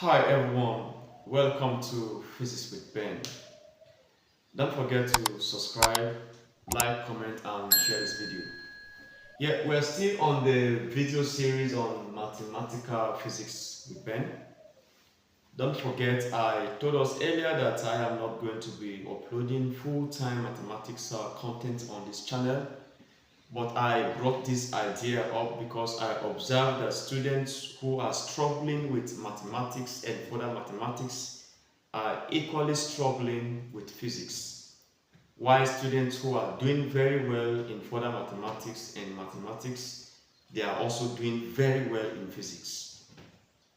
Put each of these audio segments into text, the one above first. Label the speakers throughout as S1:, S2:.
S1: Hi everyone, welcome to Physics with Ben. Don't forget to subscribe, like, comment and share this video. Yeah, we're still on the video series on mathematical physics with Ben. Don't forget, I told us earlier that I am not going to be uploading full-time mathematics content on this channel, but I brought this idea up because I observed that students who are struggling with mathematics and further mathematics are equally struggling with physics. While students who are doing very well in further mathematics and mathematics, they are also doing very well in physics.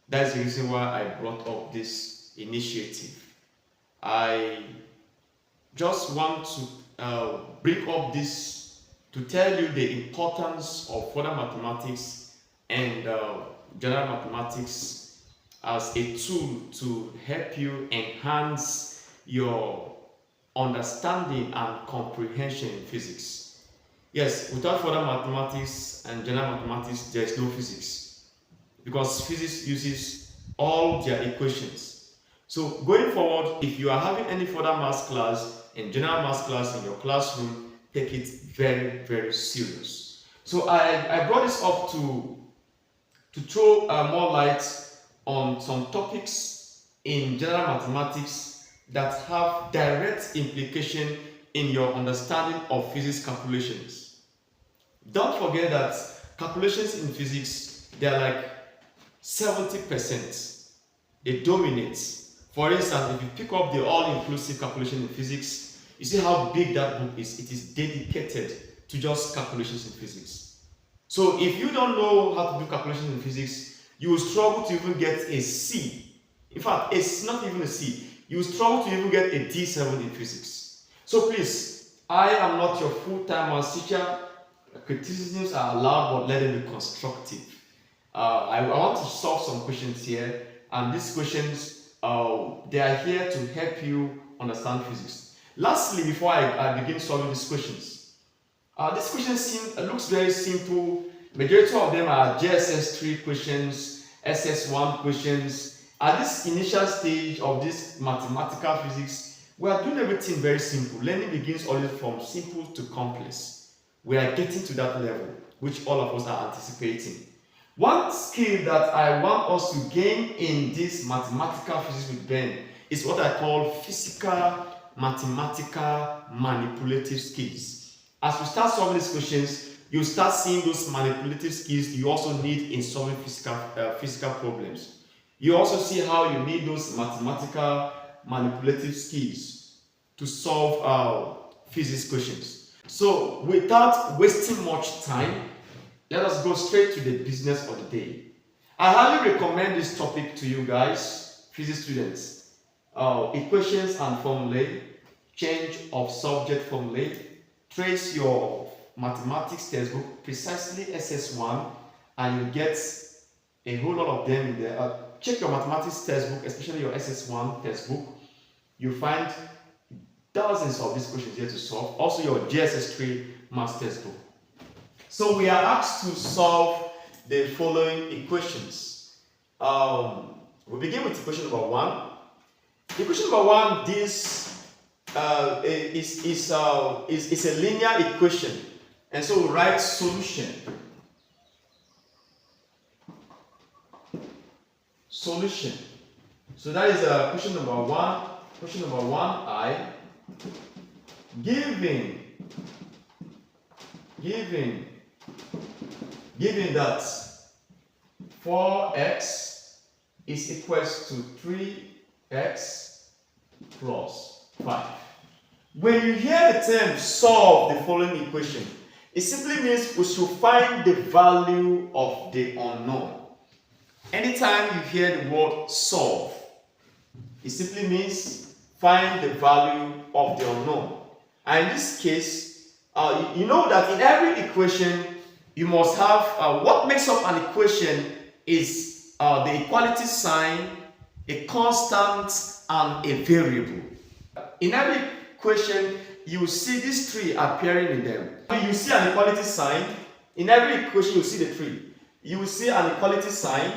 S1: That's the reason why I brought up this initiative. I just want to bring up this to tell you the importance of further mathematics and general mathematics as a tool to help you enhance your understanding and comprehension in physics. Yes, without further mathematics and general mathematics, there is no physics because physics uses all their equations. So going forward, if you are having any further maths class and general maths class in your classroom, take it very, very serious. So I brought this up to throw more light on some topics in general mathematics that have direct implication in your understanding of physics calculations. Don't forget that calculations in physics, they are like 70%. They dominate. For instance, if you pick up the all-inclusive calculation in physics, you see how big that book is. It is dedicated to just calculations in physics. So if you don't know how to do calculations in physics, you will struggle to even get a C. In fact, it's not even a C. You will struggle to even get a D7 in physics. So please, I am not your full-time maths teacher. Criticisms are allowed, but let them be constructive. I want to solve some questions here, and these questions, they are here to help you understand physics. Lastly, before I begin solving these questions, these questions looks very simple. Majority of them are JSS 3 questions, SS1 questions. At this initial stage of this mathematical physics, we are doing everything very simple. Learning begins always from simple to complex. We are getting to that level, which all of us are anticipating. One skill that I want us to gain in this mathematical physics with Ben is what I call physical, mathematical, manipulative skills. As we start solving these questions, you start seeing those manipulative skills you also need in solving physical problems. You also see how you need those mathematical, manipulative skills to solve physics questions. So without wasting much time, let us go straight to the business of the day. I highly recommend this topic to you guys, physics students. Equations and formulae, change of subject formulae, trace your mathematics textbook, precisely SS1, and you get a whole lot of them in there. Check your mathematics textbook, especially your SS1 textbook. You find dozens of these questions here to solve. Also your JSS3 maths textbook. So we are asked to solve the following equations. We begin with equation number 1. Equation number 1, this is a linear equation, and so we write solution. Solution. So that is question number 1. Question number 1I. Given that 4x is equals to 3x plus 5. When you hear the term solve the following equation, it simply means we should find the value of the unknown. Anytime you hear the word solve, it simply means find the value of the unknown. And in this case, you know that in every equation, you must have what makes up an equation is the equality sign, a constant, and a variable. In every equation, you will see these three appearing in them. You see an equality sign. In every equation, you see the three. You will see an equality sign.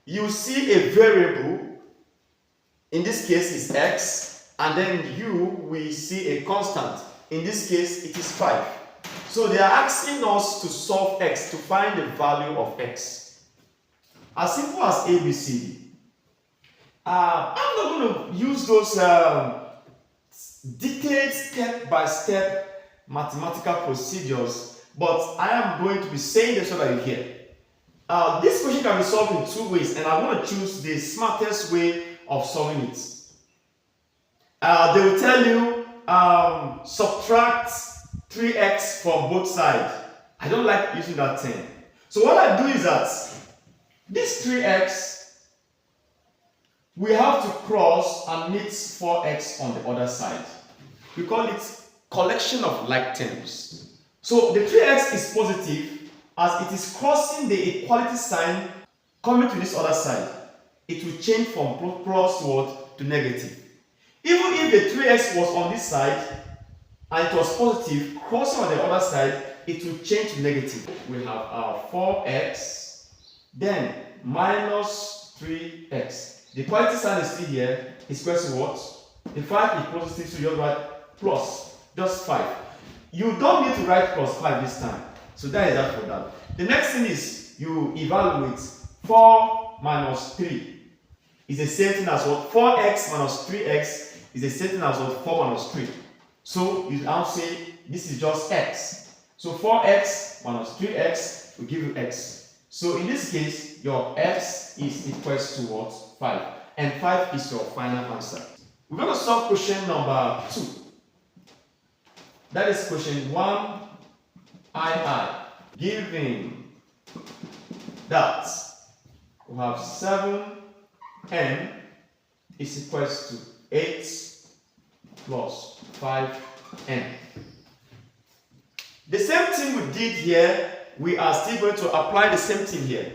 S1: You see a variable, In this case, it's x, and then u, we see a constant. In this case, it is 5. So they are asking us to solve x, to find the value of x. As simple as ABCD. I'm not going to use those detailed step-by-step mathematical procedures, but I am going to be saying this so that you hear. This question can be solved in two ways, and I'm going to choose the smartest way of solving it. They will tell you subtract 3x from both sides. I don't like using that term. So what I do is that this 3x, we have to cross and meet 4x on the other side. We call it collection of like terms. So the 3x is positive as it is crossing the equality sign coming to this other side. It will change from plus to negative. Even if the 3x was on this side and it was positive, crossing on the other side, it will change to negative. We have our 4x, then minus 3x. The equality sign is still here, is equal to what? The 5 is positive, so you just write plus, just 5. You don't need to write plus 5 this time. So that is that for that. The next thing is you evaluate 4 minus 3 is the same thing as what? 4x minus 3x is the same thing as what? 4 minus 3. So you now say this is just x. So 4x minus 3x will give you x. So in this case, your x is equal to what? 5. And 5 is your final answer. We're going to solve question number 2. That is question 1 II. Given that we have 7m is equal to 8 plus 5m. The same thing we did here, we are still going to apply the same thing here.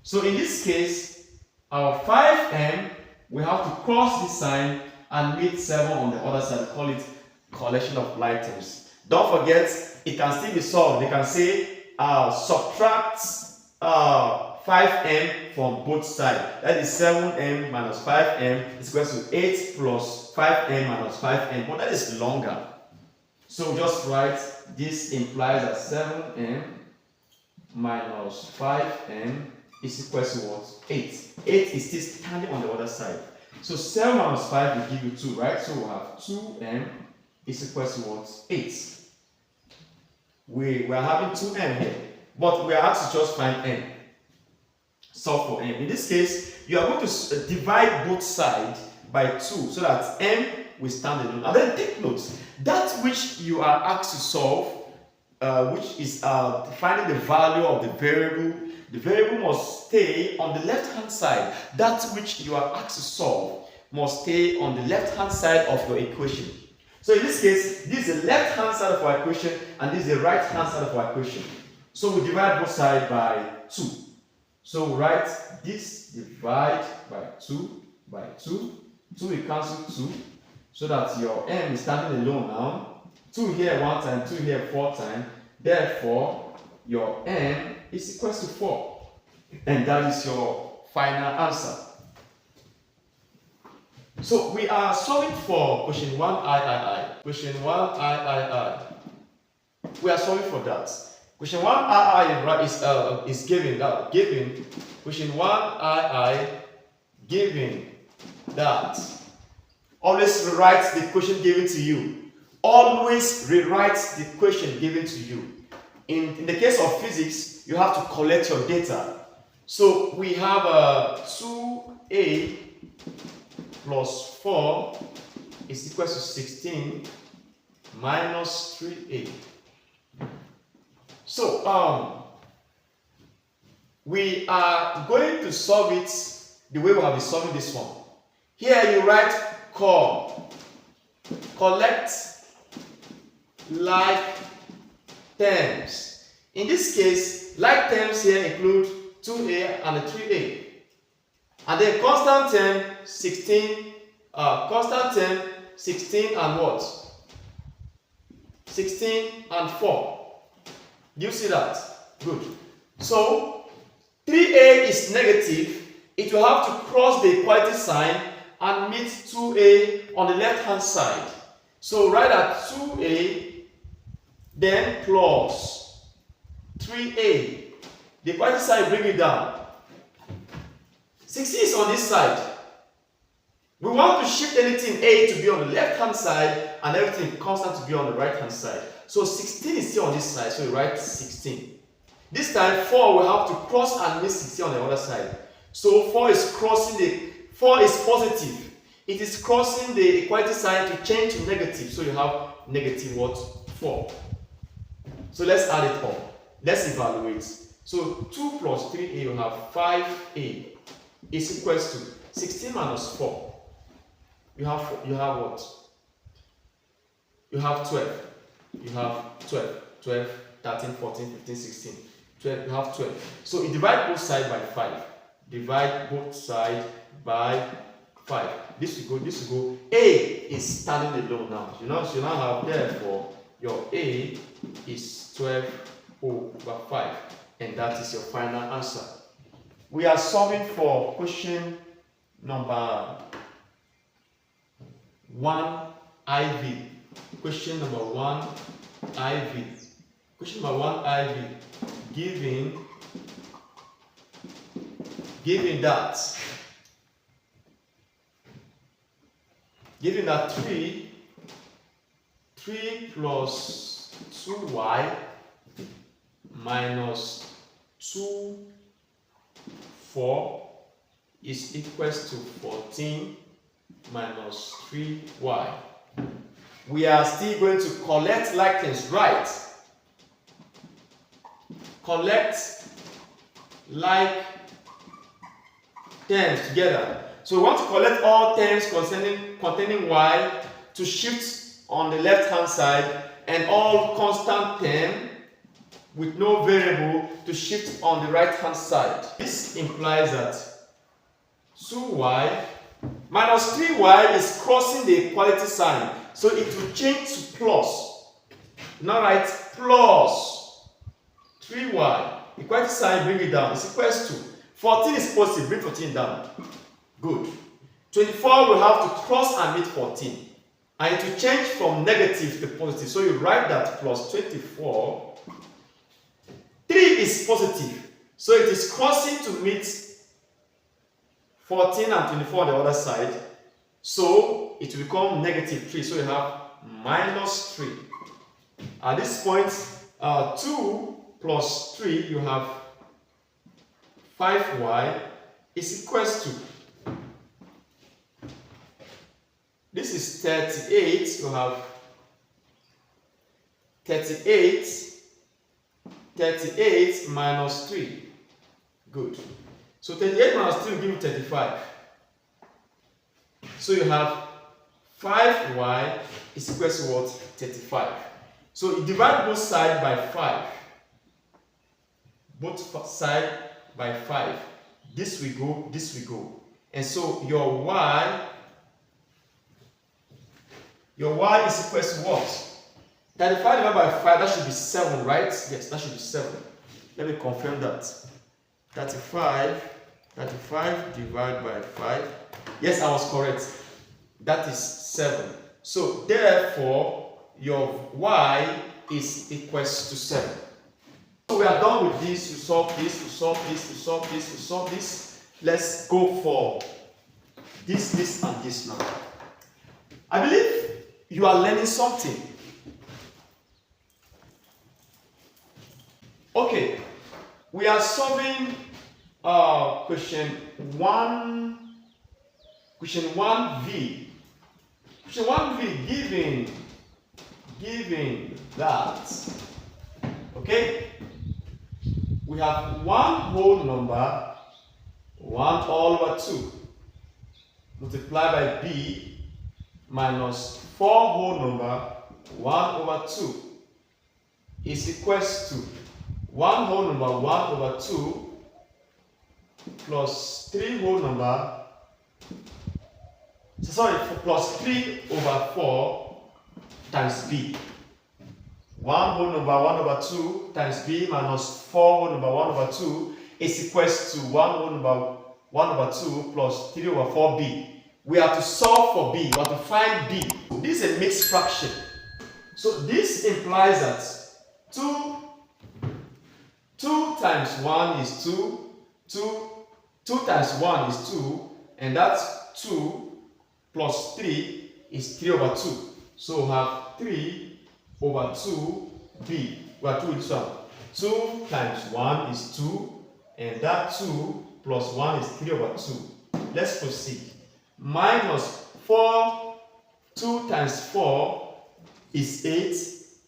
S1: So in this case, our 5m, we have to cross this sign and meet 7 on the other side. We call it collection of like terms. Don't forget, it can still be solved. They can say subtract 5m from both sides. That is 7m minus 5m is equal to 8 plus 5m minus 5m. But that is longer. So just write this implies that 7m minus 5m is equal to what? 8. 8 is still standing on the other side. So 7 minus 5 will give you 2, right? So we'll have 2m is equal to what? 8. We are having 2m here, but we are asked to just find m. Solve for m. In this case, you are going to divide both sides by 2 so that m will stand alone. And then take note, that which you are asked to solve, which is finding the value of the variable must stay on the left-hand side. That which you are asked to solve must stay on the left-hand side of your equation. So in this case, this is the left-hand side of our equation and this is the right-hand side of our equation. So we divide both sides by 2. So we write this divide by 2 by 2. 2 will cancel 2 so that your m is standing alone now. 2 here 1 time, 2 here 4 times. Therefore, your m is equal to 4. And that is your final answer. So we are solving for question 1 III. Question 1 III. We are solving for that. Question 1 II is given question 1 II given that. Always rewrite the question given to you. Always rewrite the question given to you. In the case of physics, you have to collect your data. So we have 2a plus 4 is equal to 16 minus 3a. So we are going to solve it the way we have been solving this one. Here you write collect like terms. In this case, like terms here include 2a and 3a. And then constant term 16, and what? 16 and 4. Do you see that? Good. So 3a is negative. It will have to cross the equality sign and meet 2a on the left hand side. So write that 2a then plus 3a. The equality sign, bring it down. 16 is on this side. We want to shift anything a to be on the left hand side and everything constant to be on the right hand side. So 16 is still on this side, so we write 16. This time 4 will have to cross and meet 16 on the other side. So 4 is positive. It is crossing the equality sign to change to negative. So you have negative what? 4. So let's add it up. Let's evaluate. So 2 plus 3a, you have 5a is equals to 16 minus 4. You have what? You have 12. You have 12. 12, 13, 14, 15, 16. 12, you have 12. So you divide both sides by 5. Divide both sides by 5. This will go, this will go. A is standing alone now. So you now have, therefore, your A is 12 over 5. And that is your final answer. We are solving for question number 1 IV. Question number 1 IV. Question number 1 IV. Given that 3 plus 2y minus 4 is equals to 14 minus 3y. We are still going to collect like things, right? Collect like terms together. So we want to collect all terms containing y to shift on the left hand side, and all constant term with no variable to shift on the right hand side. This implies that 2y minus 3y is crossing the equality sign, so it will change to plus. Now write plus 3y. Equality sign, bring it down. It's equals to 14 is positive, bring 14 down. Good. 24 will have to cross and meet 14. And it will change from negative to positive. So you write that plus 24. 3 is positive. So it is crossing to meet 14 and 24 on the other side. So it will become negative 3. So you have minus 3. At this point, 2 plus 3, you have 5y is equals to, this is 38, you have 38 minus 3. Good. So 38 minus 3 will give you 35. So you have 5y is equals to what? 35. So you divide both sides by 5. Both sides by 5. This will go, this will go. And so your y is equals to what? 35 divided by 5, that should be 7, right? Yes, that should be 7. Let me confirm that. 35 divided by 5. Yes, I was correct. That is 7. So therefore, your y is equals to 7. So we are done with this. We solve this, we solve this, we solve this, we solve this. Let's go for this, and this now. I believe you are learning something. Okay, we are solving question 1V. Question 1V, given that, okay, we have one whole number, 1 all over 2, multiplied by b, minus 4 whole number, 1 over 2, is equals to 1 whole number, 1 over 2, plus 3 whole number, plus 3 over 4 times b. 1 whole number 1 over 2 times b minus 4 whole number 1 over 2 is equals to 1 whole number 1 over 2 plus 3 over 4b. we have to solve for b, we have to find b. This is a mixed fraction. So this implies that 2 times 1 is 2, 2 times 1 is 2, and that's 2 plus 3 is 3 over 2. So we have 3 over 2b. We are 2 with this one. 2 times 1 is 2, and that 2 plus 1 is 3 over 2. Let's proceed. Minus 4, 2 times 4 is 8.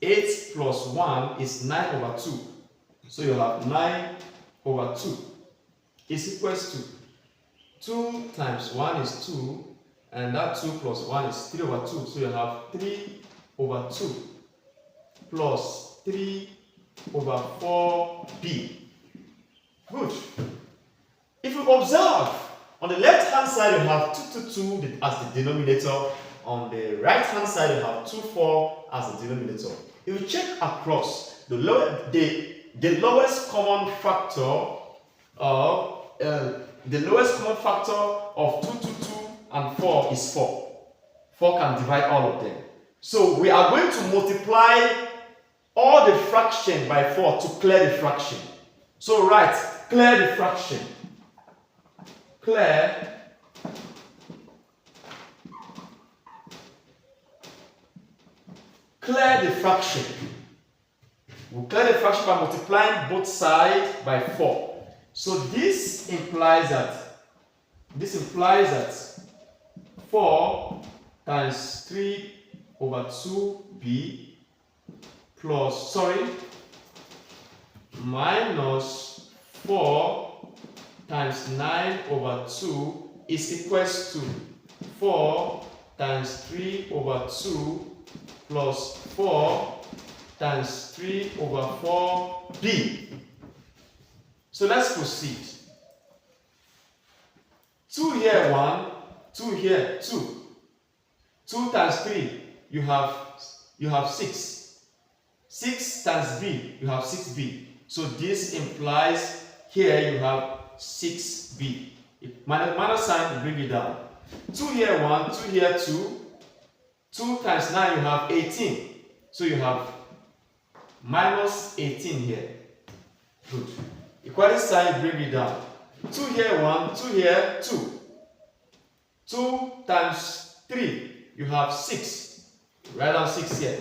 S1: 8 plus 1 is 9 over 2. So you have 9 over 2 is equals to 2 times 1 is 2, and that 2 plus 1 is 3 over 2. So you have 3 over 2 plus 3 over 4b. Good. If you observe, on the left hand side you have 2 as the denominator. On the right hand side you have 2 4 as the denominator. If you check across, the lowest common factor of 2, 2, 2, and 4 is 4. 4 can divide all of them. So we are going to multiply all the fraction by 4 to clear the fraction. So write, clear the fraction. Clear the fraction. We'll clear the fraction by multiplying both sides by 4. So this implies that 4 times 3 over 2b minus 4 times 9 over 2 is equals to 4 times 3 over 2 plus 4 times 3 over 4b. So let's proceed. 2 here 1, 2 here 2. 2 times 3, you have 6. 6 times b, you have 6b. So this implies here you have 6b. Minus sign, you bring it down. 2 here 1, 2 here 2. 2 times 9, you have 18. So you have minus 18 here. Good. Equality sign, you bring it down. 2 here 1, 2 here 2. 2 times 3, you have 6. Write down 6 here.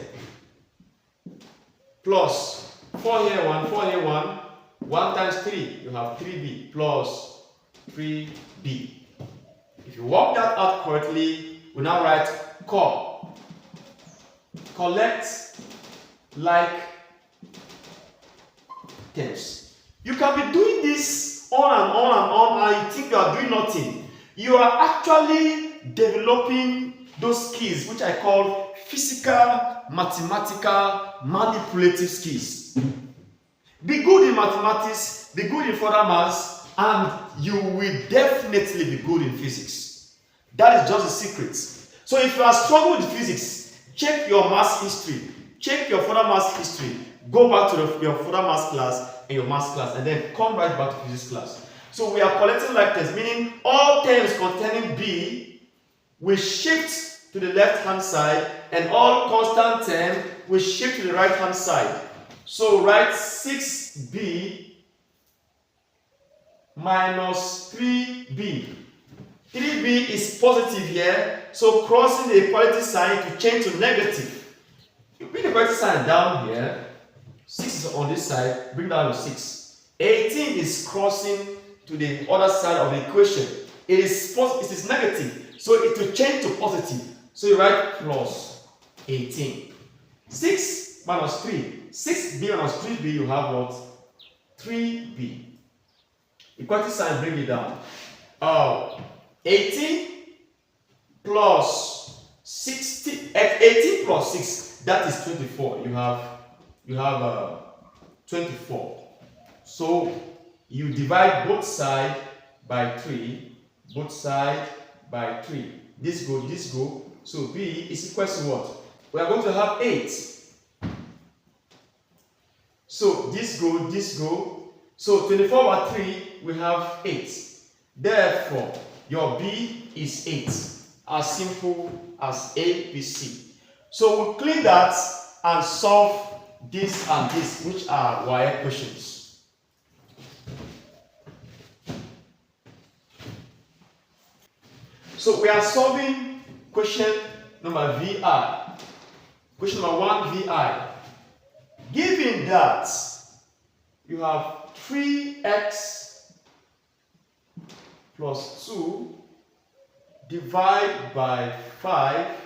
S1: Plus 4 here 1, 4 here 1. 1 times 3, you have 3b plus 3b. If you work that out correctly, we now write collect like terms. You can be doing this on and on and on, and you think you are doing nothing. You are actually developing those skills which I call physical, mathematical, manipulative skills. Be good in mathematics, be good in further maths, and you will definitely be good in physics. That is just the secret. So if you are struggling with physics, check your maths history, check your further maths history, go back to your further maths class and your maths class, and then come right back to physics class. So we are collecting like terms, meaning all terms containing b will shift to the left hand side, and all constant terms will shift to the right hand side. So write 6b minus 3b. 3b is positive here, so crossing the equality sign to change to negative. You bring the equality sign down here. 6 is on this side, bring down to 6. 18 is crossing to the other side of the equation. It is negative, so it will change to positive. So you write plus 18. 6 minus 3. 6b minus 3b, you have what? 3b. Equality sign, bring it down. 18 plus 60. 18 plus 6, that is 24. You have 24. So you divide both sides by 3. Both sides by 3. This go. So b is equal to what? We are going to have 8. So this go. So 24 over 3, we have 8. Therefore, your b is 8. as simple as A, B, C. So we'll clean that and solve this and this, which are wire questions. So we are solving question number VI. Question number 1 VI. Given that you have 3x plus 2 divided by 5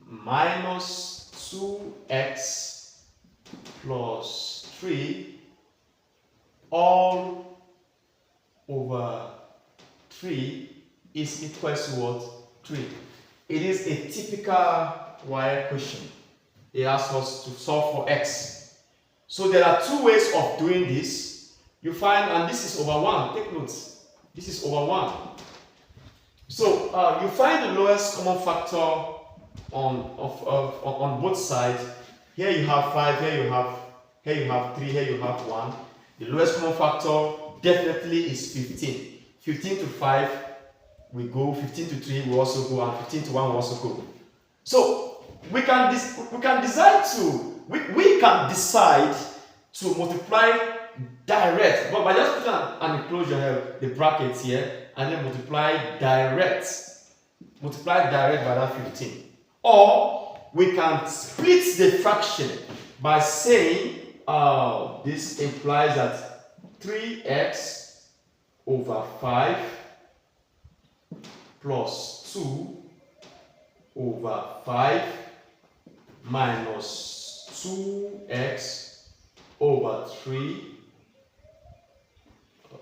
S1: minus 2x plus 3 all over 3 is equal to what? 3. It is a typical wire question. It asks us to solve for x. So there are two ways of doing this. You find, and this is over 1. Take notes. This is over 1. So you find the lowest common factor on both sides. Here you have 5. Here you have 3. Here you have 1. The lowest common factor definitely is 15. 15 to 5 we go. 15 to 3 we also go, and 15 to 1 we also go. So we can decide to multiply direct, but by just putting an enclosure here, the brackets here, and then multiply direct by that 15. Or we can split the fraction by saying this implies that 3x over 5 plus 2 over 5 minus 2x over 3.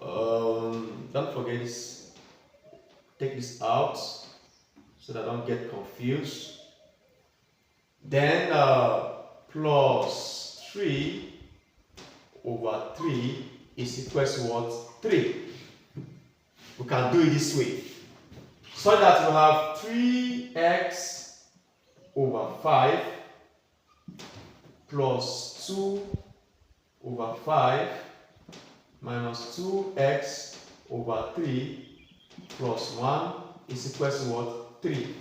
S1: Don't forget this. Take this out so that I don't get confused. Then plus 3 over 3 is equal to what? 3. We can do it this way. So that we have 3x over 5 plus 2 over 5 minus 2x over 3 plus 1 is equal to what? 3.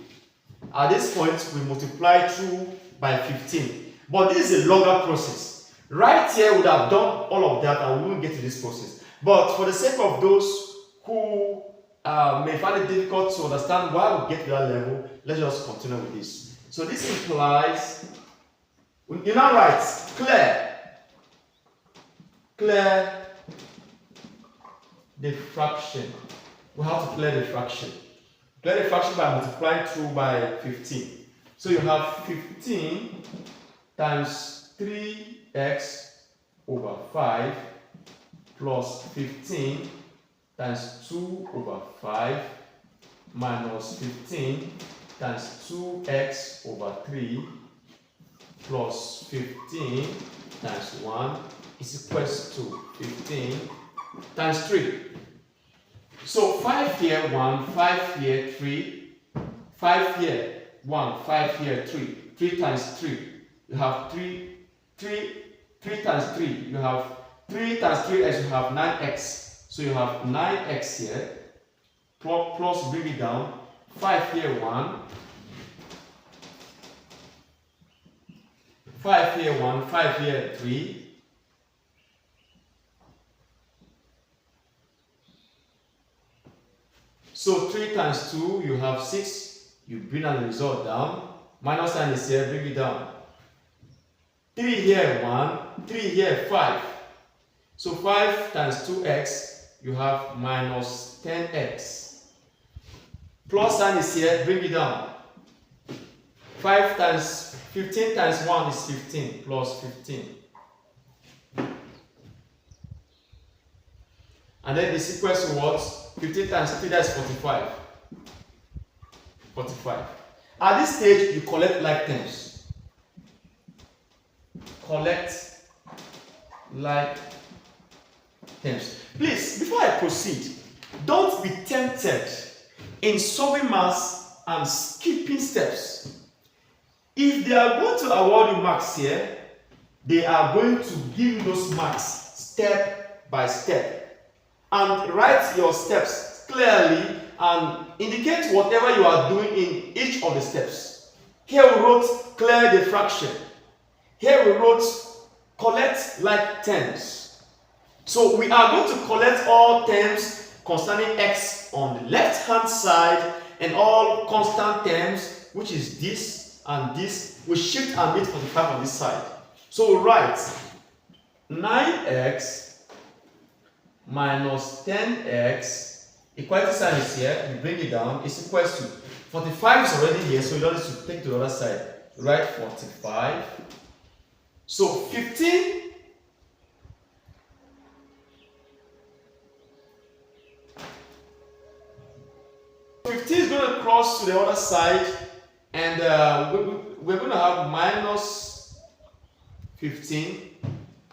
S1: At this point, we multiply through by 15. But this is a longer process. Right here, we would have done all of that and we won't get to this process. But for the sake of those who may find it difficult to understand why we get to that level, let's just continue with this. So this implies, you now write clear the fraction. We have to clear the fraction. Clear the fraction by multiplying through by 15. So you have 15 times 3x over 5 plus 15 times 2 over 5 minus 15 times 2x over 3 plus 15 times 1 is equal to 15 times 3. So 5 here, 1, 5 here, 3, 5 here, 1, 5 here, 3. 3 times 3, you have 3 times 3, you have 3 times 3x, you have 9x. So you have 9x here, plus bring it down, 5 here 1, 5 here 1, 5 here 3, so 3 times 2, you have 6, you bring the result down, minus sign is here, bring it down, 3 here 1, 3 here 5, so 5 times 2x, you have minus 10x. Plus sign is here, bring it down. 15 times 1 is 15, plus 15. And then this equals to what? 15 times 3, that's 45. 45. At this stage, you collect like terms. Collect like terms. Please, before I proceed, don't be tempted in solving maths and skipping steps. If they are going to award you marks here, they are going to give you those marks step by step. And write your steps clearly and indicate whatever you are doing in each of the steps. Here we wrote clear the fraction. Here we wrote collect like terms. So we are going to collect all terms concerning x on the left hand side and all constant terms, which is this and this, we shift and mid 45 on this side. So we write 9x minus 10x, equality sign is here, we bring it down, is equals to 45 is already here, so you don't need to take to the other side. Write 45. So 15 is going to cross to the other side, and we're going to have minus 15,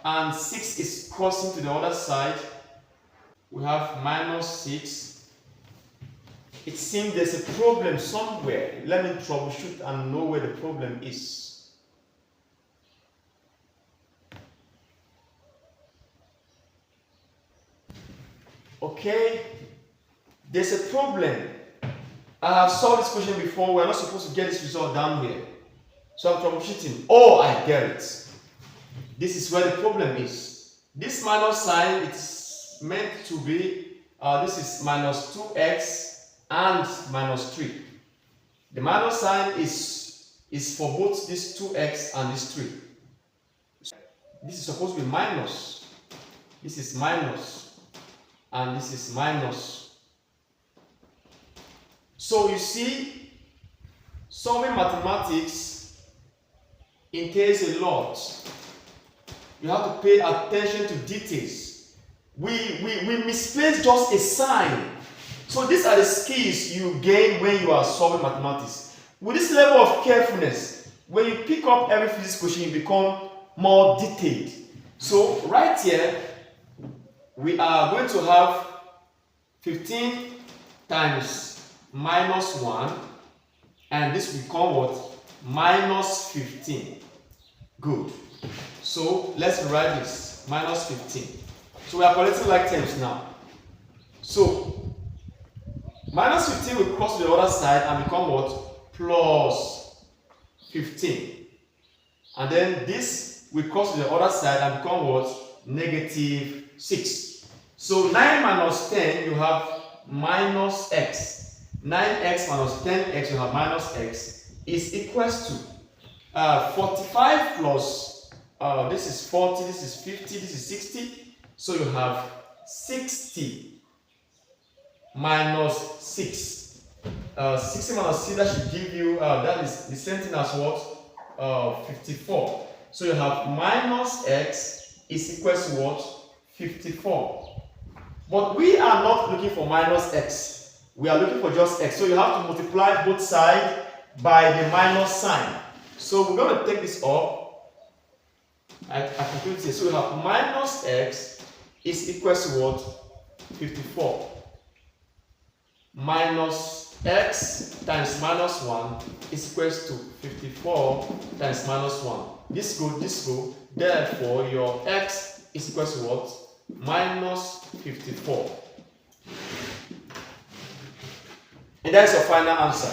S1: and 6 is crossing to the other side. We have minus 6. It seems there's a problem somewhere. Let me troubleshoot and know where the problem is. Okay, there's a problem. I have solved this question before. We're not supposed to get this result down here. So I'm troubleshooting. Oh, I get it. This is where the problem is. This minus sign, it's meant to be, this is minus 2x and minus 3. The minus sign is for both this 2x and this 3. This is supposed to be minus. This is minus. And this is minus. So you see, solving mathematics entails a lot. You have to pay attention to details. We misplace just a sign. So these are the skills you gain when you are solving mathematics. With this level of carefulness, when you pick up every physics question, you become more detailed. So right here, we are going to have 15 times minus 1, and this will become what? Minus 15. Good. So let's write this. Minus 15. So we are collecting like terms now. So minus 15 will cross to the other side and become what? Plus 15. And then this will cross to the other side and become what? Negative 6. So 9 minus 10, you have minus x. 9x minus 10x, you have minus x, is equals to 45 plus, this is 40, this is 50, this is 60. So you have 60 minus 6. 60 minus 6, that should give you, that is the same thing as what? 54. So you have minus x is equals to what? 54. But we are not looking for minus x. We are looking for just x. So you have to multiply both sides by the minus sign. So we're going to take this up. I compute this. So we have minus x is equals to what? 54. Minus x times minus 1 is equals to 54 times minus 1. This go, this go. Therefore, your x is equals to what? Minus 54. And that's your final answer.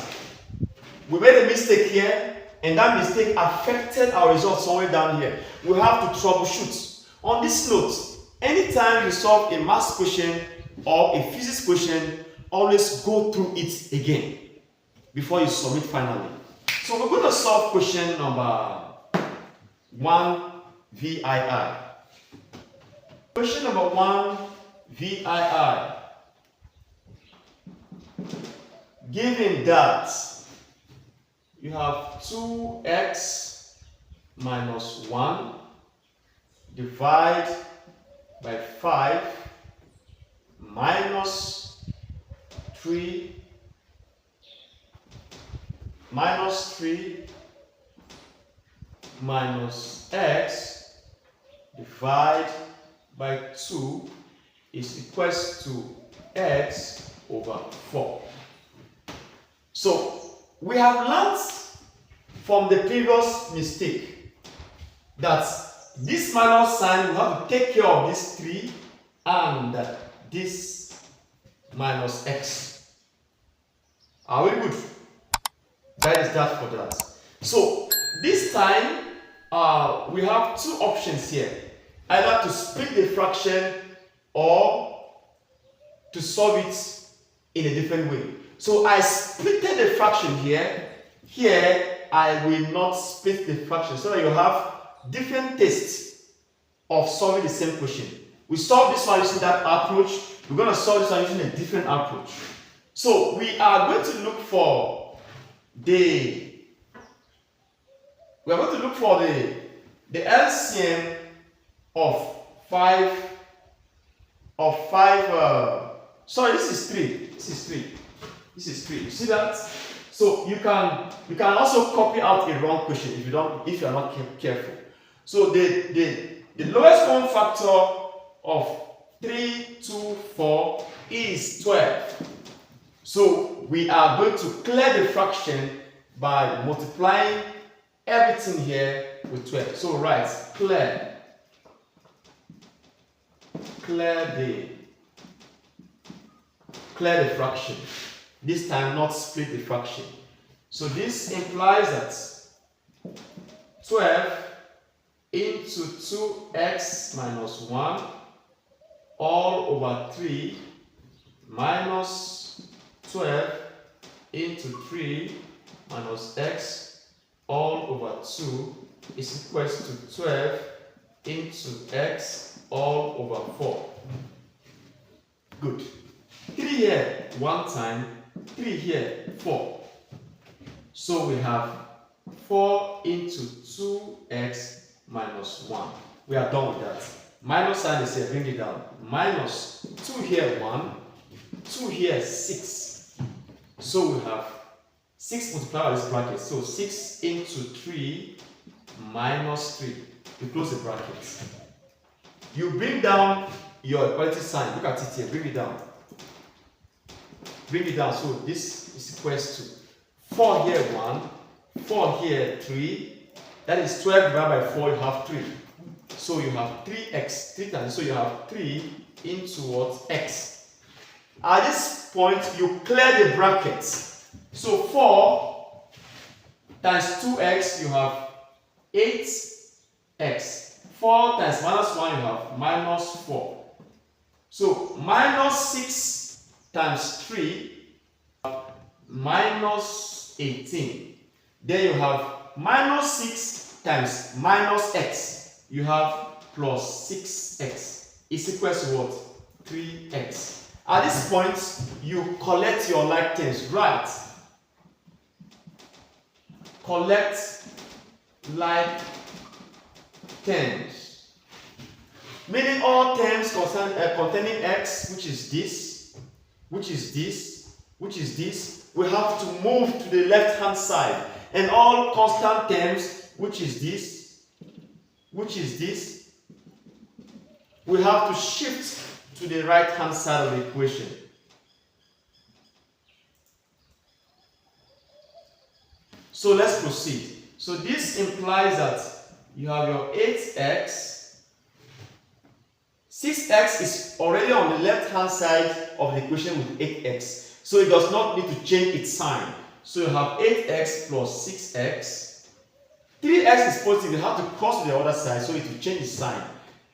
S1: We made a mistake here, and that mistake affected our results somewhere down here. We have to troubleshoot. On this note, anytime you solve a math question or a physics question, always go through it again before you submit finally. So we're going to solve question number 1 VII. Question number 1 VII. Given that you have 2x minus 1 divided by 5 minus 3 minus x divided by 2 is equals to x over 4. So we have learned from the previous mistake that this minus sign will have to take care of this 3 and this minus x. Are we good? That is that for that. So this time we have two options here. Either to split the fraction or to solve it in a different way. So I splitted the fraction here. Here I will not split the fraction so that you have different tastes of solving the same question. We solve this one using that approach. We're going to solve this one using a different approach. So we are going to look for the LCM of five. Sorry, this is 3. This is 3. You see that? So you can also copy out a wrong question if you are not careful. So the lowest common factor of 3, 2, 4 is 12. So we are going to clear the fraction by multiplying everything here with 12. So write clear the fraction. This time not split the fraction. So this implies that 12 into 2x minus 1 all over 3 minus 12 into 3 minus x all over 2 is equals to 12 into x all over 4. Good. 3 here 1 time, 3 here 4. So we have 4 into 2x minus 1. We are done with that. Minus sign is here, bring it down. Minus 2 here 1, 2 here 6. So we have 6 multiplied by this bracket. So 6 into 3 minus 3. You close the bracket. You bring down your equality sign. Look at it here. Bring it down. Bring it down. So this is equals to 4 here 1, 4 here 3. That is 12 divided by 4. You have 3. So you have 3x 3 times. So you have 3 into what? X. At this point, you clear the brackets. So 4 times 2x, you have 8x. 4 times minus 1, you have minus 4. So minus 6 times 3, minus 18. Then you have minus 6 times minus x. You have plus 6x. Is equals to what? 3x. At this point, you collect your like terms, right? Collect like terms. Meaning all terms containing x, which is this, which is this, which is this, we have to move to the left hand side. And all constant terms, which is this, which is this, we have to shift to the right hand side of the equation. So let's proceed. So this implies that you have your 8x. 6x is already on the left hand side of the equation with 8x. So it does not need to change its sign. So you have 8x plus 6x. 3x is positive. You have to cross to the other side so it will change its sign.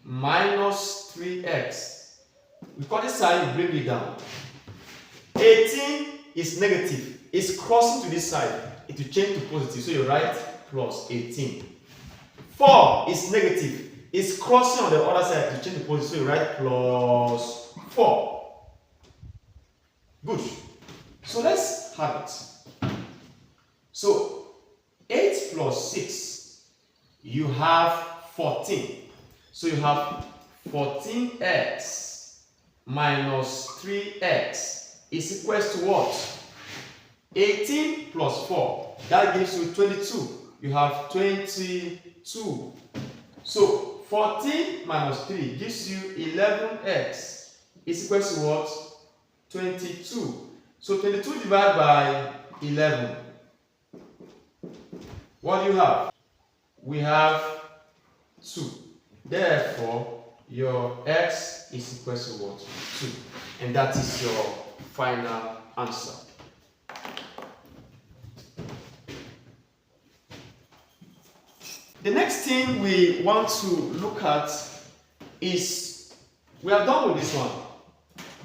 S1: Minus 3x. We call this sign, you bring it down. 18 is negative. It's crossing to this side. It will change to positive. So you write plus 18. 4 is negative. It's crossing on the other side to change to positive. So you write plus 4. Good. So let's have it. So 8 plus 6, you have 14. So you have 14x minus 3x is equals to what? 18 plus 4. That gives you 22. You have 22. So 14 minus 3 gives you 11x is equals to what? 22. So 22 divided by 11. What do you have? We have 2. Therefore, your x is equal to what? 2. And that is your final answer. The next thing we want to look at is, we are done with this one.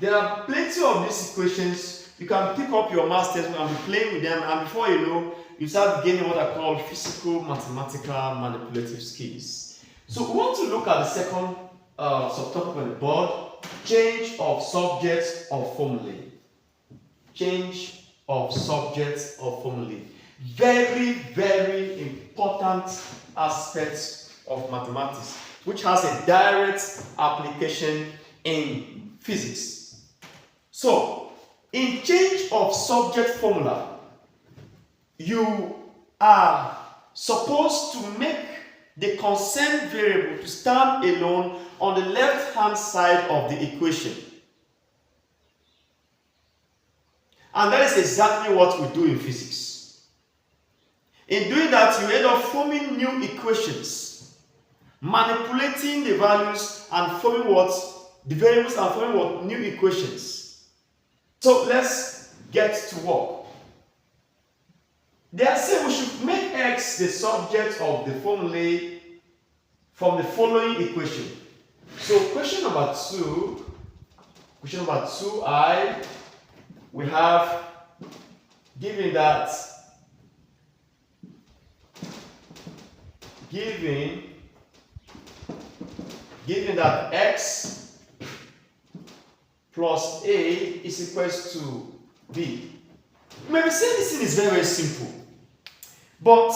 S1: There are plenty of these equations. You can pick up your maths textbook and be playing with them, and before you know, you start gaining what I call physical, mathematical, manipulative skills. So we want to look at the second subtopic on the board: change of subjects or formulae. Change of subjects or formulae. Very, very important aspects of mathematics, which has a direct application in physics. So, in change of subject formula, you are supposed to make the concerned variable to stand alone on the left-hand side of the equation. And that is exactly what we do in physics. In doing that, you end up forming new equations, manipulating the values and forming the variables and forming new equations. So let's get to work. They are saying we should make x the subject of the formulae from the following equation. So question number 2I, we have given that x plus a is equals to b. You may be saying this thing is very, very simple. But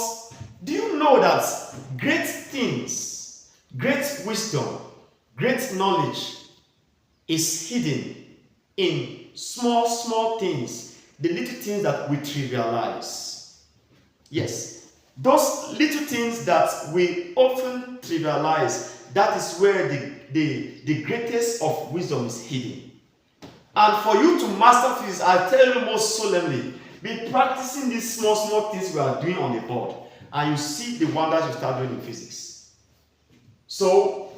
S1: do you know that great things, great wisdom, great knowledge is hidden in small, small things, the little things that we trivialize? Yes, those little things that we often trivialize, that is where the greatest of wisdom is hidden. And for you to master physics, I tell you most solemnly, be practicing these small, small things we are doing on the board, and you see the wonders you start doing in physics. So,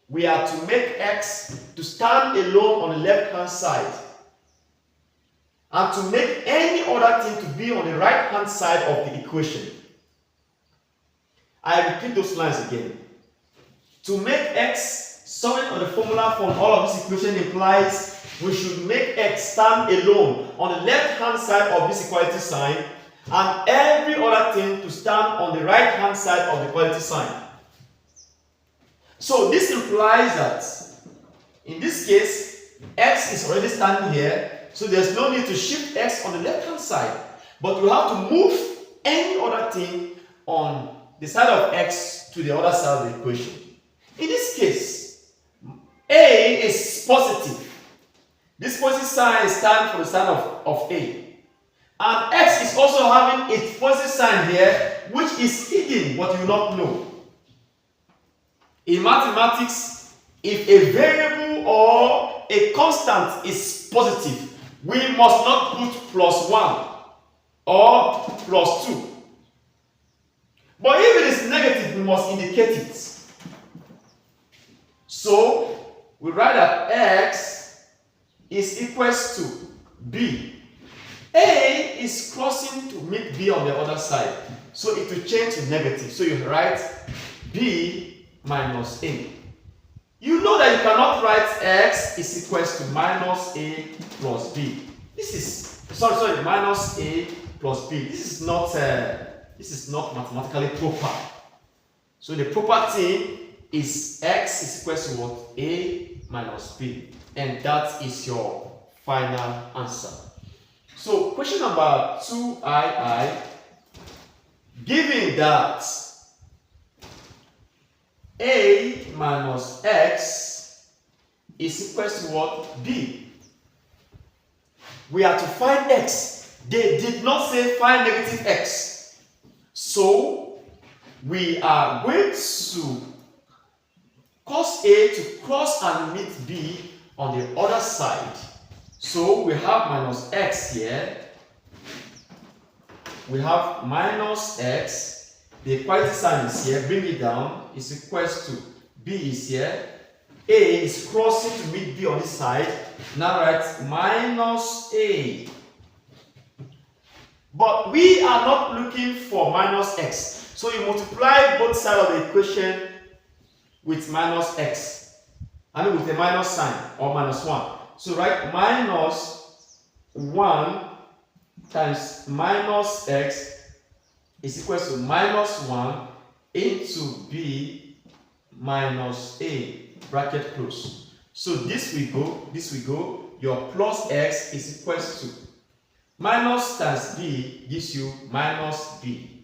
S1: we are to make x to stand alone on the left-hand side, and to make any other thing to be on the right-hand side of the equation. I repeat those lines again. To make x, solving on the formula from all of this equation implies we should make x stand alone on the left-hand side of this equality sign, and every other thing to stand on the right-hand side of the equality sign. So this implies that, in this case, x is already standing here, so there's no need to shift x on the left-hand side, but we have to move any other thing on the side of x to the other side of the equation. In this case, a is positive. This positive sign stands for the sign of A. And x is also having its positive sign here, which is hidden, but you will not know. In mathematics, if a variable or a constant is positive, we must not put +1 or +2. But if it is negative, we must indicate it. So, we write that x is equals to b. A is crossing to meet b on the other side, so it will change to negative. So you write b minus a. You know that you cannot write x is equals to minus a plus b. This is minus a plus b. This is not mathematically proper. So the proper thing is x is equals to what? A minus b. And that is your final answer. So question number 2II, given that a minus x is equal to what? B. We are to find x. They did not say find negative x. So we are going to cause a to cross and meet b on the other side. So we have minus x here. We have minus x. The equality sign is here. Bring it down. It's equals to b is here. A is crossing to meet b on this side. Now write minus a. But we are not looking for minus x. So you multiply both sides of the equation with minus x. I mean with a minus sign or minus 1. So write minus 1 times minus x is equal to minus 1 into b minus a, bracket close. So this will go, your plus x is equal to minus times b gives you minus b,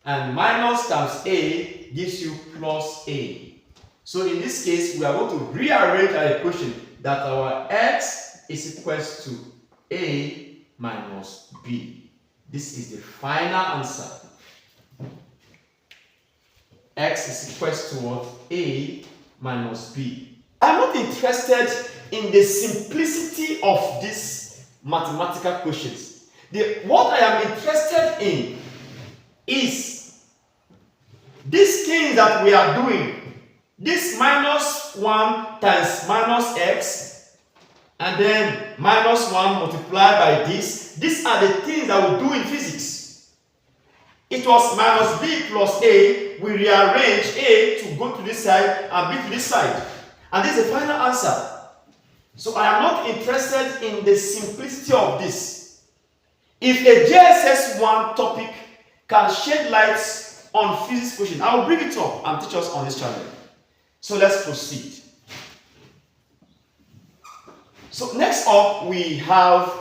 S1: and minus times a gives you plus a. So in this case, we are going to rearrange our equation that our x is equal to a minus b. This is the final answer. X is equal to what? A minus b. I'm not interested in the simplicity of these mathematical questions. What I am interested in is these things that we are doing. This minus 1 times minus x, and then minus 1 multiplied by this. These are the things that we do in physics. It was minus b plus a. We rearrange a to go to this side and b to this side. And this is the final answer. So I am not interested in the simplicity of this. If a JSS 1 topic can shed light on physics question, I will bring it up and teach us on this channel. So let's proceed. So next up we have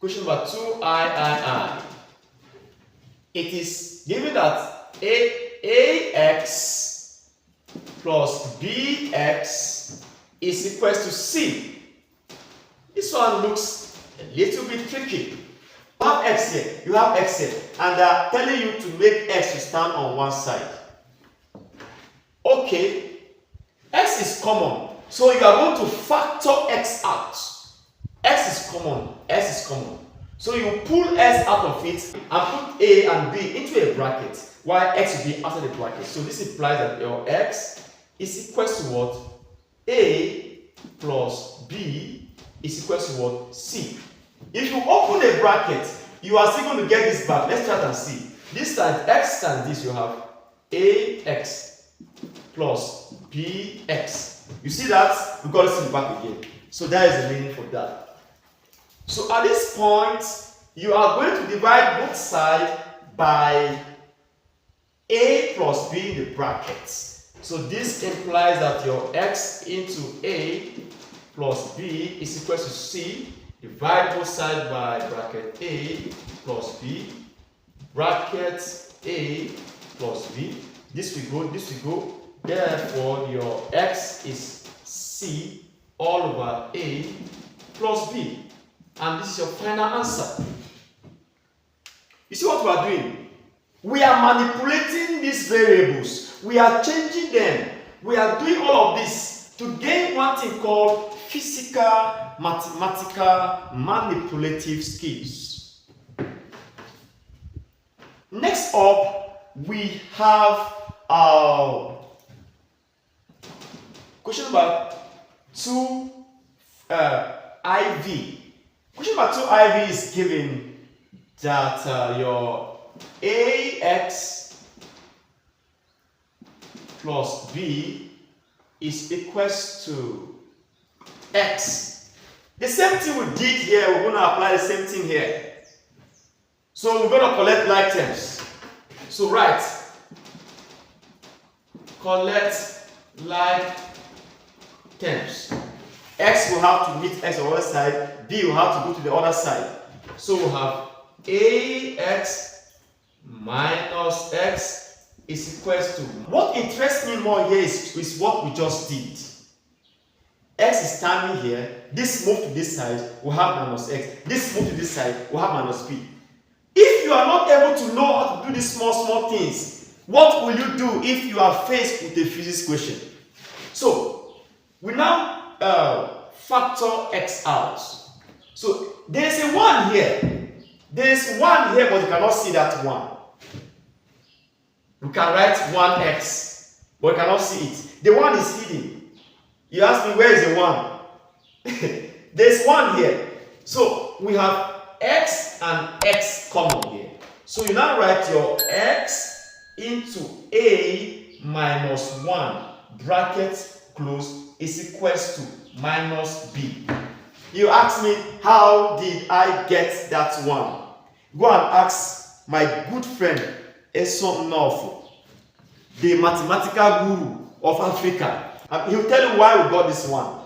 S1: question number 2I. It is given that ax plus bx is equal to c. This one looks a little bit tricky. You have x here, and they are telling you to make x to stand on one side. Okay, x is common, so you are going to factor x out. X is common. So you pull s out of it and put a and b into a bracket, while x will be outside the bracket. So this implies that your x is equal to what? A plus b is equal to what? C. If you open a bracket, you are still going to get this back. Let's try and see. This time x times this, you have ax plus bx. You see that? We got to see the back again. So that is the meaning for that. So at this point, you are going to divide both sides by a plus b in the brackets. So this implies that your x into a plus b is equal to c. Divide both sides by bracket a plus b, bracket a plus b. This will go. Therefore, your x is c all over a plus b. And this is your final answer. You see what we are doing? We are manipulating these variables. We are changing them. We are doing all of this to gain one thing called physical, mathematical, manipulative skills. Next up, we have question number 2 IV. Question number 2 IV is given that your ax plus b is equals to x. The same thing we did here, we're going to apply the same thing here. So we're going to collect like terms. So write, collect like terms. X will have to meet x on the other side, b will have to go to the other side. So we'll have ax minus x is equals to. What interests me more here is what we just did. X is standing here, this move to this side, we'll have minus x. This move to this side, we'll have minus b. If you are not able to know how to do these small things, what will you do if you are faced with a physics question? So, we now factor x out. So, there is a 1 here. There is 1 here, but you cannot see that 1. You can write 1x, but you cannot see it. The 1 is hidden. You ask me, where is the 1? There's 1 here. So we have x and x common here. So you now write your x into a minus 1 bracket close is equals to minus b. You ask me, how did I get that one? Go and ask my good friend Eson Norfolk, the mathematical guru of Africa, and he'll tell you why we got this one.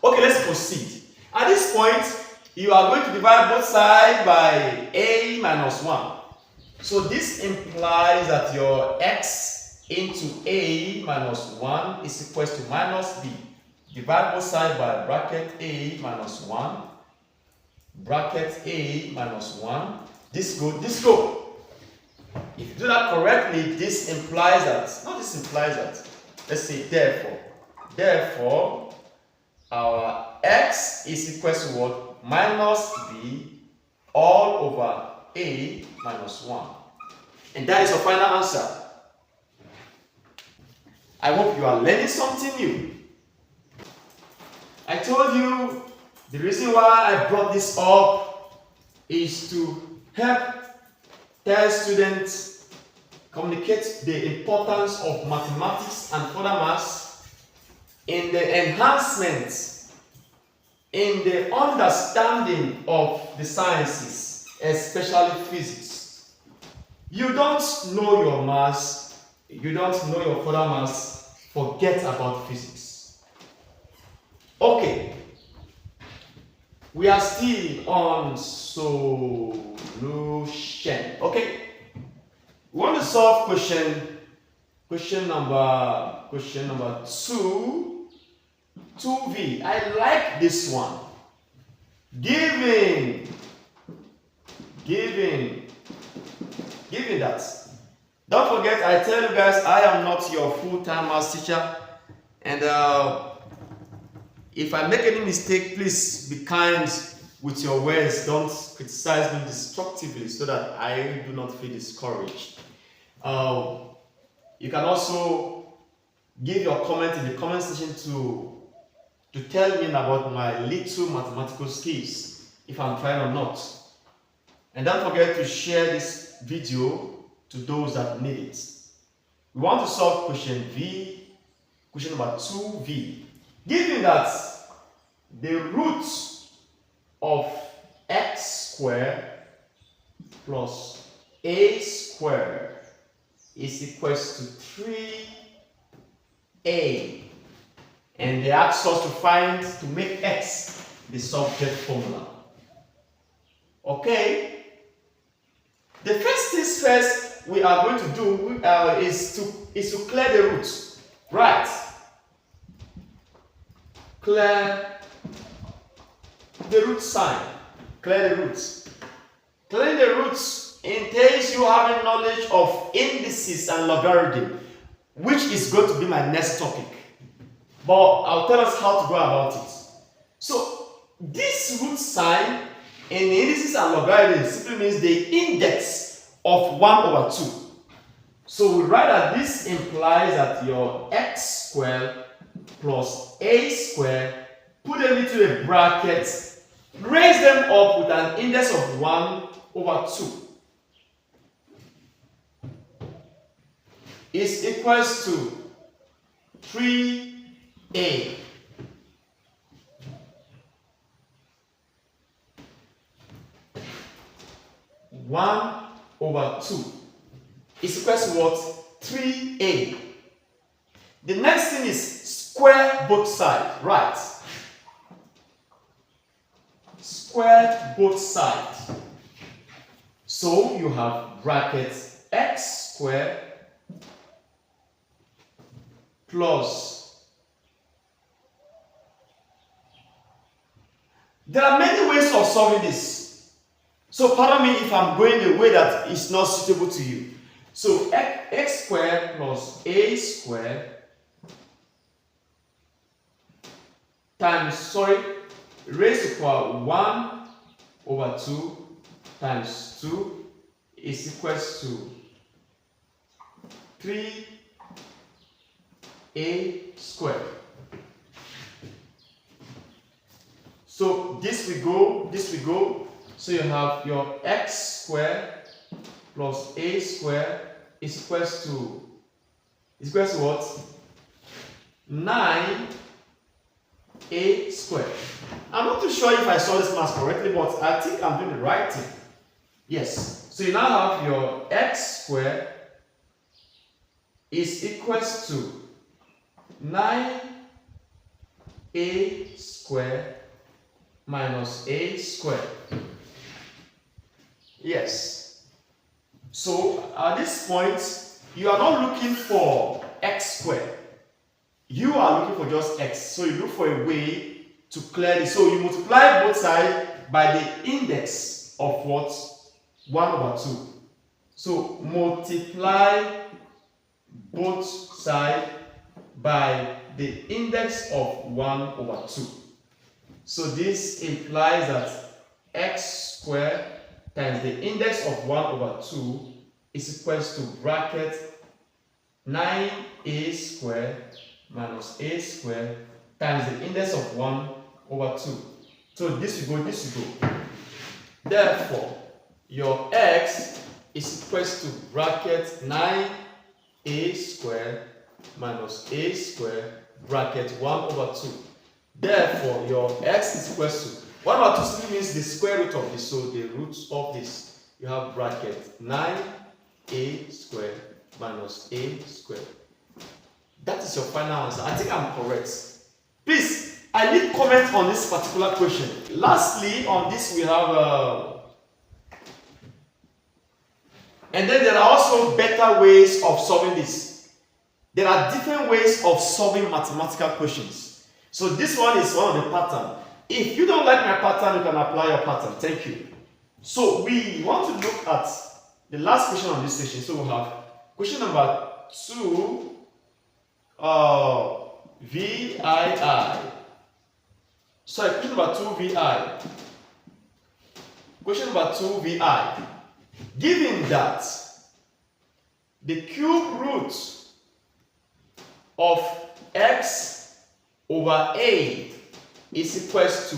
S1: Okay, let's proceed. At this point, you are going to divide both sides by a minus 1. So this implies that your x into a minus 1 is equal to minus b. Divide both sides by bracket a minus 1, bracket a minus 1. This go, this go. If you do that correctly, this implies that, not this implies that, let's say therefore. Therefore, our x is equal to what? Minus b all over a minus 1. And that is your final answer. I hope you are learning something new. I told you the reason why I brought this up is to help tell students communicate the importance of mathematics and further maths in the enhancement, in the understanding of the sciences, especially physics. You don't know your maths, you don't know your further maths, forget about physics. Okay, we are still on solution. Okay, we want to solve question number 2v. I like this one. Given that. Don't forget, I tell you guys, I am not your full-time maths teacher, and if I make any mistake, please be kind with your words. Don't criticize me destructively so that I do not feel discouraged. You can also give your comment in the comment section to tell me about my little mathematical skills, if I'm trying or not. And don't forget to share this video to those that need it. We want to solve question number 2v. Given that the root of x squared plus a squared is equal to 3a, and they ask us to make x the subject formula. Okay? The first things first we are going to do is to clear the roots. Right? Clear the root sign. Clear the roots. Clearing the roots entails you having knowledge of indices and logarithm, which is going to be my next topic. But I'll tell us how to go about it. So this root sign in indices and logarithms simply means the index of 1 over 2. So we write that this implies that your x squared plus a squared, put them into a bracket, raise them up with an index of 1 over 2 is equals to 3a. One over 2 is equals to what? 3a. The next thing is square both sides, right? Square both sides. So you have bracket x squared plus. There are many ways of solving this. So pardon me if I'm going the way that is not suitable to you. So x squared plus a squared times, raised to power 1 over 2 times 2 is equals to 3a squared. So this will go. So you have your x squared plus a squared is equals to what? 9a squared. I'm not too sure if I saw this math correctly, but I think I'm doing the right thing. Yes. So you now have your x squared is equals to 9a squared minus a squared. Yes. So at this point, you are not looking for x squared. You are looking for just x. So you look for a way to clear this. So you multiply both sides by the index of what? 1/2. So multiply both sides by the index of 1/2. So this implies that x squared times the index of 1/2 is equals to bracket 9a squared minus a squared times the index of 1/2. So this will go, this will go. Therefore, your x is equals to bracket 9a squared minus a squared bracket 1/2. Therefore, your x is equals to 1/2 simply means the square root of this. So the root of this, you have bracket 9a squared minus a squared. That is your final answer. I think I'm correct. Please, I need comment on this particular question. Lastly, on this we have and then there are also better ways of solving this. There are different ways of solving mathematical questions. So this one is one of the pattern. If you don't like my pattern, you can apply your pattern. Thank you. So we want to look at the last question on this session. So we have question number 2, VII. Sorry, question number 2, VI. Question number 2, VI. Given that the cube root of x over a is equals to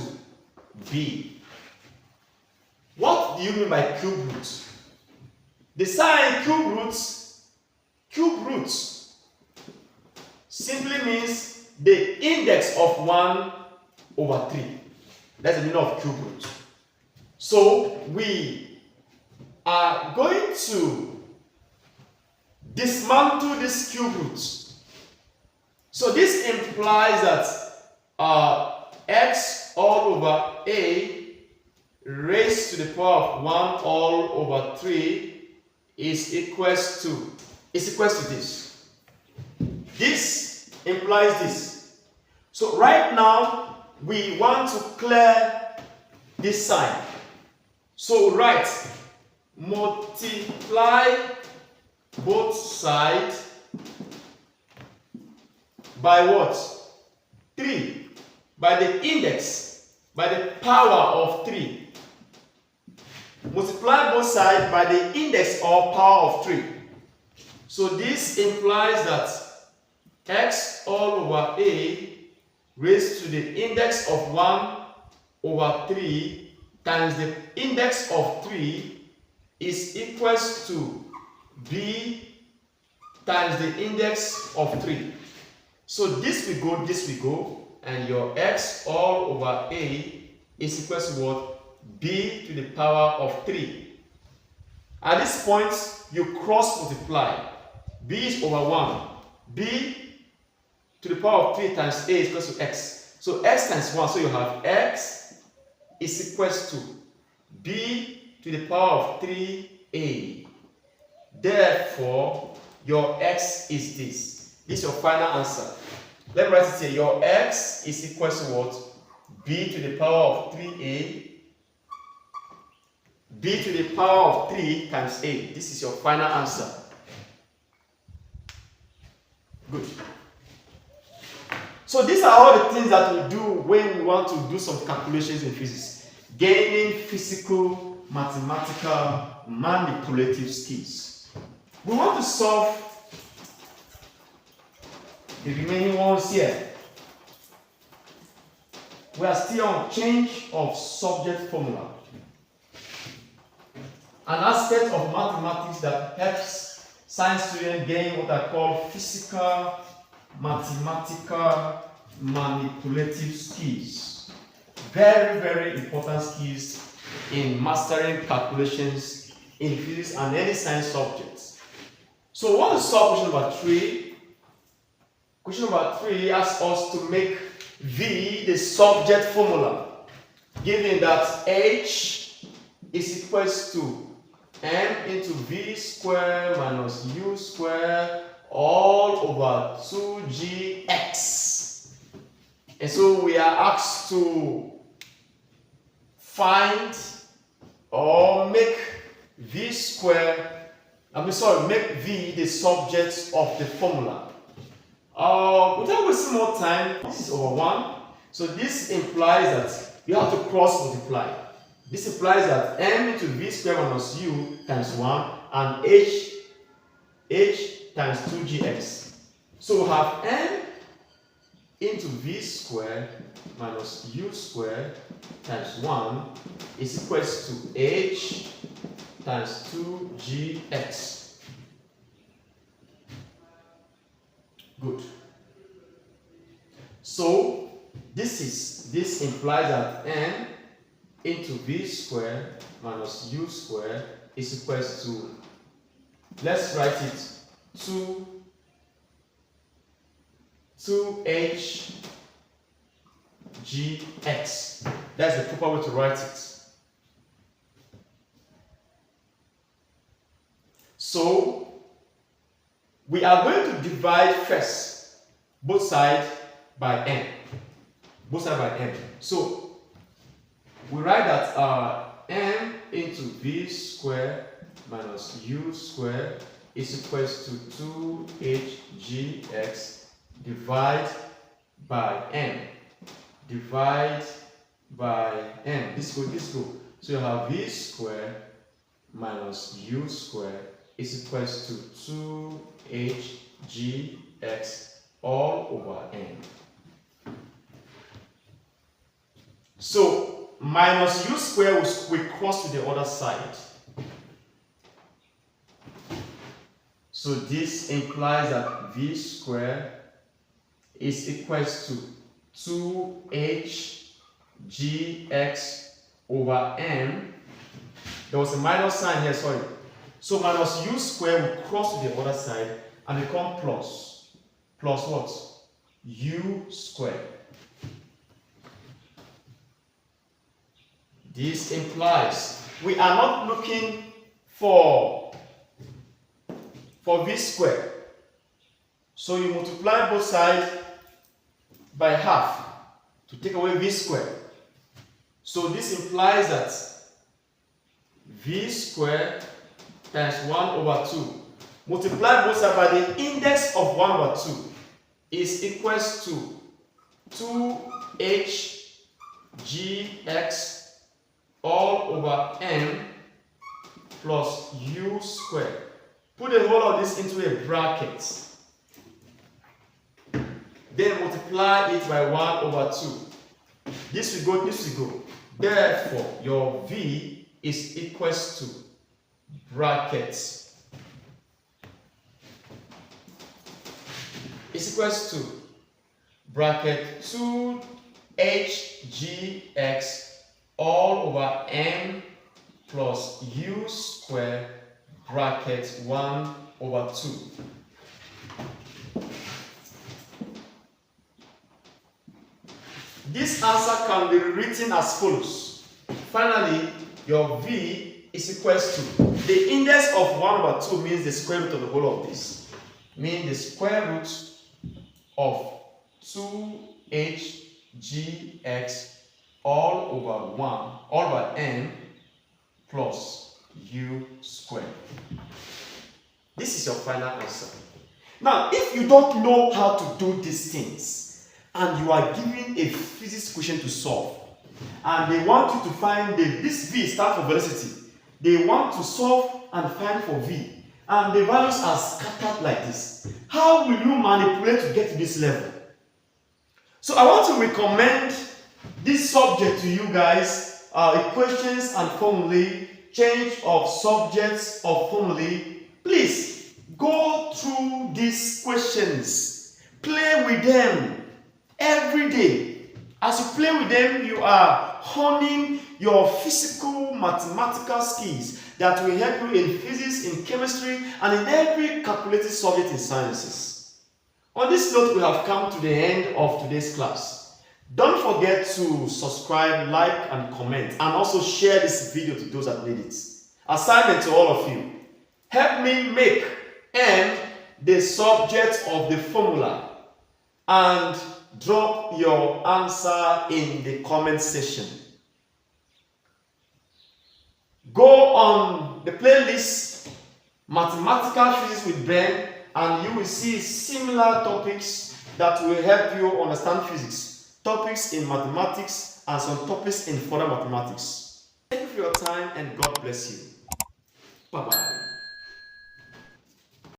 S1: b. What do you mean by cube root? The sign cube roots simply means the index of 1/3. That's the meaning of cube root. So we are going to dismantle this cube root. So this implies that x all over a raised to the power of 1/3 is equals to this. This implies this. So right now we want to clear this sign. So write multiply both sides by what? 3. By the index, by the power of 3. Multiply both sides by the index or power of 3. So this implies that x all over a raised to the index of 1/3 times the index of 3 is equals to b times the index of 3. So this will go, and your x all over a is equals to what? B to the power of 3. At this point, you cross multiply. B is over 1. B to the power of 3 times a is equals to x. So x times 1, so you have x is equals to b to the power of 3a. Therefore, your x is this. This is your final answer. Let me write it here. Your x is equals to what? B to the power of 3a. B to the power of 3 times a. This is your final answer. Good. So these are all the things that we do when we want to do some calculations in physics. Gaining physical, mathematical, manipulative skills. We want to solve the remaining ones here. We are still on change of subject formula. an aspect of mathematics that helps science students gain what I call physical, mathematical, manipulative skills. Very, very important skills in mastering calculations in physics and any science subjects. So, what is solve question number 3? Question number 3 asks us to make V the subject formula, given that H is equals to M into V square minus U square all over 2gx. And so we are asked to find or make V square, make V the subject of the formula. Without wasting more time, this is over 1. So this implies that you have to cross multiply. This implies that M into V square minus U times 1 and H times 2gx. So we have M into V square minus U square times 1 is equals to H times 2gx. Good. So this implies that M into V square minus U square is equals to, let's write it, 2h gx. That's the proper way to write it. So we are going to divide first both sides by n. Both sides by n. So we write that m into v square minus u square is equals to 2hgx divide by n. Divide by n. This go. So you have v square minus u square is equals to 2hgx all over n. So minus u square will cross to the other side. So this implies that v square is equals to 2hgx over n. There was a minus sign here, sorry. So minus u square will cross to the other side and become plus. Plus what? U square. This implies we are not looking for v square. So you multiply both sides by half to take away v square. So this implies that v square times 1 over 2 multiply both sides by the index of 1 over 2 is equals to 2hgx all over n plus u square. Put the whole of this into a bracket. Then multiply it by 1 over 2. This will go, this will go. Therefore, your v is equals to brackets. Is equals to bracket 2hgx all over n plus u square bracket 1 over 2. This answer can be written as follows. Finally, your v is equals to, the index of 1 over 2 means the square root of the whole of this. Means the square root of 2hgx all over 1, all over n plus u square. This is your final answer. Now, if you don't know how to do these things, and you are given a physics question to solve, and they want you to find this v stands for velocity, they want to solve and find for v, and the values are scattered like this, how will you manipulate to get to this level? So I want to recommend this subject to you guys, equations and formulae change of subjects or formulae, please go through these questions. Play with them every day. As you play with them, you are honing your physical mathematical skills that will help you in physics, in chemistry, and in every calculated subject in sciences. On this note, we have come to the end of today's class. Don't forget to subscribe, like, and comment, and also share this video to those that need it. Assignment to all of you. Help me make M the subject of the formula and drop your answer in the comment section. Go on the playlist Mathematical Physics with Ben, and you will see similar topics that will help you understand physics, topics in mathematics, and some topics in further mathematics. Thank you for your time, and God bless you. Bye-bye.